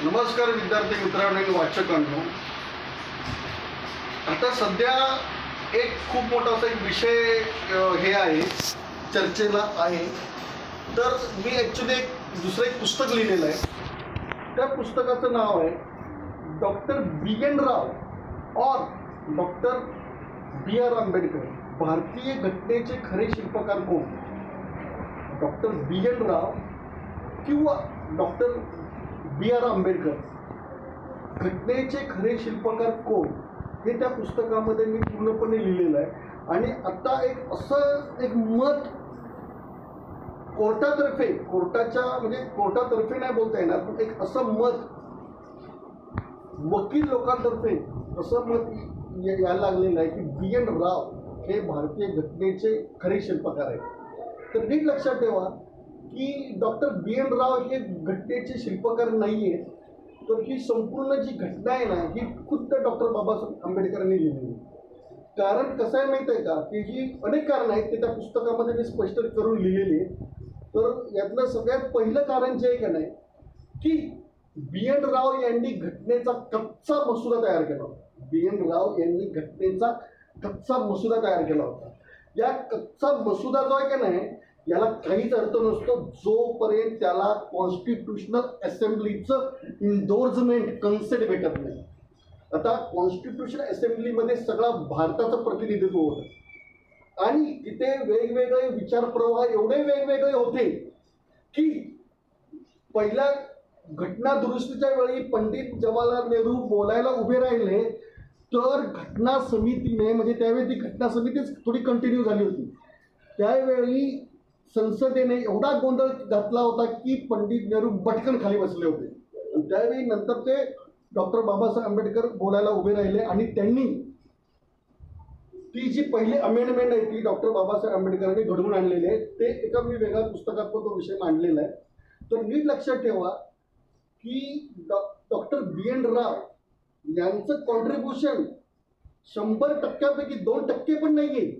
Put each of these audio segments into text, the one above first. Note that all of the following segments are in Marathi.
नमस्कार विद्यार्थी मित्रांनो आणि वाचकांनो. आता सध्या एक खूप मोठा असा एक विषय हे आहे, चर्चेला आहे. तर मी ॲक्च्युली दुसरं एक पुस्तक लिहिलेलं आहे. त्या पुस्तकाचं नाव आहे डॉक्टर बी.एन. राव और डॉक्टर बी.आर. आंबेडकर, भारतीय घटनेचे खरे शिल्पकार कोण. Doctor BN. राव किंवा डॉक्टर बी.आर. आंबेडकर, घटनेचे खरे शिल्पकार कोण, हे त्या पुस्तकामध्ये मी पूर्णपणे लिहिलेलं आहे. आणि आता एक असं एक मत कोर्टातर्फे नाही बोलता येणार, पण एक असं मत वकील लोकांतर्फे असं मत यायला लागलेलं आहे की बी.एन. राव हे भारतीय घटनेचे खरे शिल्पकार आहेत. तर नीट लक्षात ठेवा की डॉक्टर बी.एन. राव हे घटनेचे शिल्पकार नाही आहेत, तर ही संपूर्ण जी घटना आहे ना, ही खुद्द डॉक्टर बाबासाहेब आंबेडकरांनी लिहिलेली. कारण कसं आहे माहीत आहे का, की जी अनेक कारणं आहेत ते त्या पुस्तकामध्ये मी स्पष्ट करून लिहिलेली आहे. तर यातलं सगळ्यात पहिलं कारण जे आहे का नाही, की बी.एन. राव यांनी घटनेचा कच्चा मसुदा तयार केला होता. बी.एन. राव यांनी घटनेचा कच्चा मसुदा तयार केला होता. या कच्चा मसुदा जो आहे का नाही, याला काहीच अर्थ नसतो जोपर्यंत त्याला कॉन्स्टिट्यूशनल असेंब्लीचं इंडोर्समेंट, कन्सेंट भेटत नाही. आता कॉन्स्टिट्यूशन असेंब्लीमध्ये सगळा भारताचं प्रतिनिधित्व होतं आणि तिथे वेगवेगळे विचारप्रवाह एवढे वेगवेगळे होते की पहिल्या घटना दुरुस्तीच्या वेळी पंडित जवाहरलाल नेहरू बोलायला उभे राहिले, तर घटना समितीने, म्हणजे त्यावेळी ती घटना समितीच थोडी कंटिन्यू झाली होती, त्यावेळी संसदेने एवढा गोंधळ घातला होता की पंडित नेहरू पटकन खाली बसले होते. आणि त्यावेळी नंतर ते डॉक्टर बाबासाहेब आंबेडकर बोलायला उभे राहिले आणि त्यांनी ती जी पहिली अमेंडमेंट आहे ती डॉक्टर बाबासाहेब आंबेडकरांनी घडवून आणलेली आहे. ते एका मी वेगळ्या पुस्तकात पण तो विषय मांडलेला आहे. तर नीट लक्षात ठेवा की डॉक्टर बी.एन. राव यांचं कॉन्ट्रीब्युशन 100%पैकी 2% पण नाही आहे.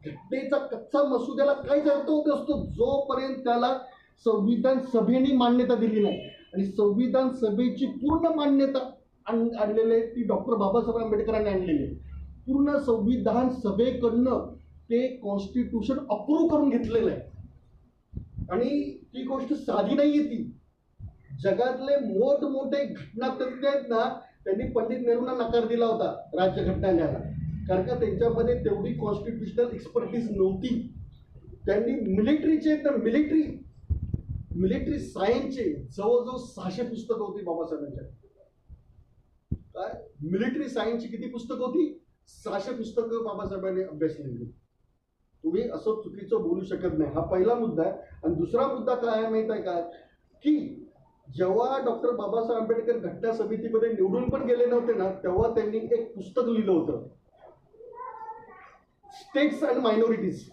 घटनेचा कच्चा मसुद्याला काहीच अर्थ होत नसतो जोपर्यंत त्याला संविधान सभेने मान्यता दिली नाही. आणि संविधान सभेची पूर्ण मान्यता आणलेली ती डॉक्टर बाबासाहेब आंबेडकरांनी आणलेली आहे. पूर्ण संविधान सभेकडनं ते कॉन्स्टिट्यूशन अप्रूव्ह करून घेतलेलं आहे. आणि ती गोष्ट साधी नाही आहे. ती जगातले मोठमोठे घटनातज्ञ आहेत ना, त्यांनी पंडित नेहरूंना नकार दिला होता राज्यघटना लिहायला, कारण का त्यांच्यामध्ये तेवढी कॉन्स्टिट्यूशनल एक्सपर्टीज नव्हती. त्यांनी मिलिटरी सायन्सचे जवळजवळ 600 पुस्तकं होती बाबासाहेबांच्या. काय मिलिटरी सायन्सची किती पुस्तकं होती? 600 पुस्तकं बाबासाहेबांनी अभ्यासलेली. तुम्ही असं चुकीचं बोलू शकत नाही. हा पहिला मुद्दा आहे. आणि दुसरा मुद्दा काय आहे माहीत आहे का, की जेव्हा डॉक्टर बाबासाहेब आंबेडकर घटना समितीमध्ये निवडून पण गेले नव्हते ना, तेव्हा त्यांनी एक पुस्तक लिहिलं होतं, स्टेट्स अँड मायनॉरिटीज,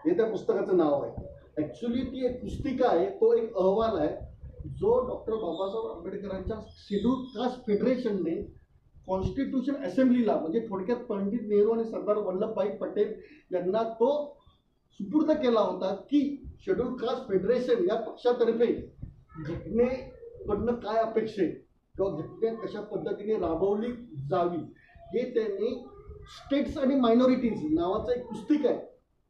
हे त्या पुस्तकाचं नाव आहे. ॲक्च्युली ती एक पुस्तिका आहे, तो एक अहवाल आहे जो डॉक्टर बाबासाहेब आंबेडकरांच्या शेड्यूल कास्ट फेडरेशनने कॉन्स्टिट्यूशन असेंब्लीला, म्हणजे थोडक्यात पंडित नेहरू आणि सरदार वल्लभभाई पटेल यांना तो सुपूर्द केला होता की शेड्यूल कास्ट फेडरेशन या पक्षातर्फे घटनेकडनं काय अपेक्षा आहे किंवा घटना कशा पद्धतीने राबवली जावी, हे त्यांनी स्टेट्स आणि मायनॉरिटीज नावाचं एक पुस्तक आहे,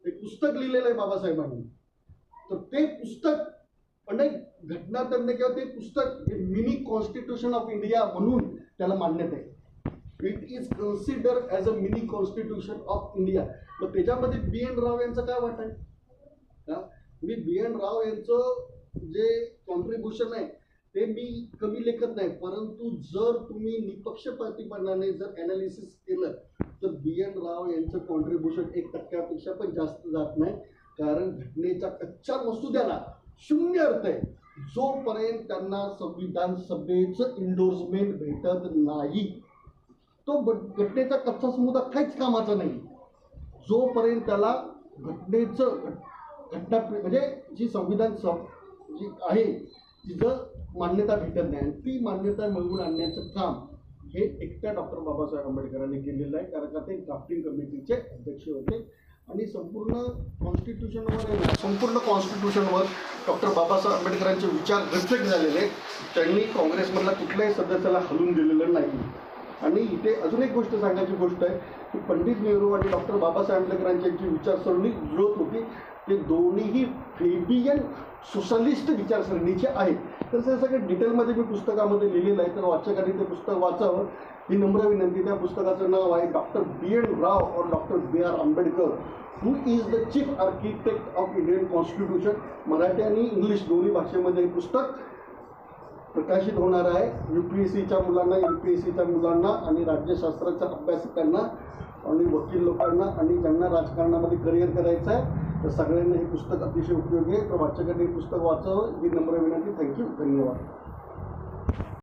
एक पुस्तक लिहिलेलं आहे बाबासाहेबांनी. तर ते पुस्तक अनेक घटनातज्ञ किंवा ते पुस्तक मिनी कॉन्स्टिट्यूशन ऑफ इंडिया म्हणून त्याला मान्यता आहे. It is consider as a mini constitution of India. मग त्याच्यामध्ये बी.एन. राव यांचं काय वाटत आहे? मी बी.एन. राव यांचं जे कॉन्ट्रीब्युशन आहे ते मी कमी लेखत नाही, परंतु जर तुम्ही निपक्षपातीपणाने जर ॲनालिसिस केलं तर बी.एन. राव यांचं कॉन्ट्रीब्युशन 1% पण जास्त जात नाही. कारण घटनेच्या कच्च्या मसुद्याला शून्य अर्थ आहे जोपर्यंत त्यांना संविधान सभेचं इंडोर्समेंट भेटत नाही. तो घटनेचा कच्चा समुदा काहीच कामाचा नाही जोपर्यंत त्याला घटना म्हणजे जी संविधान जी आहे तिचं मान्यता भेटत नाही. ती मान्यता मिळवून आणण्याचं काम हे एकट्या डॉक्टर बाबासाहेब आंबेडकरांनी केलेलं आहे, कारण का ते ड्राफ्टिंग कमिटीचे अध्यक्ष होते. आणि संपूर्ण कॉन्स्टिट्यूशनवर डॉक्टर बाबासाहेब आंबेडकरांचे विचार रिफ्लेक्ट झालेले आहेत. त्यांनी काँग्रेसमधल्या कुठल्याही सदस्याला हलवून दिलेलं नाही. आणि इथे अजून एक गोष्ट सांगायची गोष्ट आहे की पंडित नेहरू आणि डॉक्टर बाबासाहेब आंबेडकरांची जी विचारसरणी जुळत होती ते दोन्हीही फेबियन सोशलिस्ट विचारसरणीचे आहेत. तर ते सगळं डिटेलमध्ये मी पुस्तकामध्ये लिहिलेलं आहे, तर वाचकांनी ते पुस्तक वाचावं ही नम्र विनंती. त्या पुस्तकाचं नाव आहे डॉक्टर B.N. राव और doctor B.R. Ambedkar who is the chief architect of Indian constitution. Marathi आणि इंग्लिश दोन्ही भाषेमध्ये हे पुस्तक प्रकाशित होणार आहे. UPSCच्या मुलांना, MPSCच्या मुलांना आणि राज्यशास्त्राच्या अभ्यासकांना आणि वकील लोकांना आणि ज्यांना राजकारणामध्ये करिअर करायचं आहे तर सगळ्यांना हे पुस्तक अतिशय उपयोगी आहे. तर वाचकांनी हे पुस्तक वाचावं ही नम्र विनंती. थँक्यू, धन्यवाद.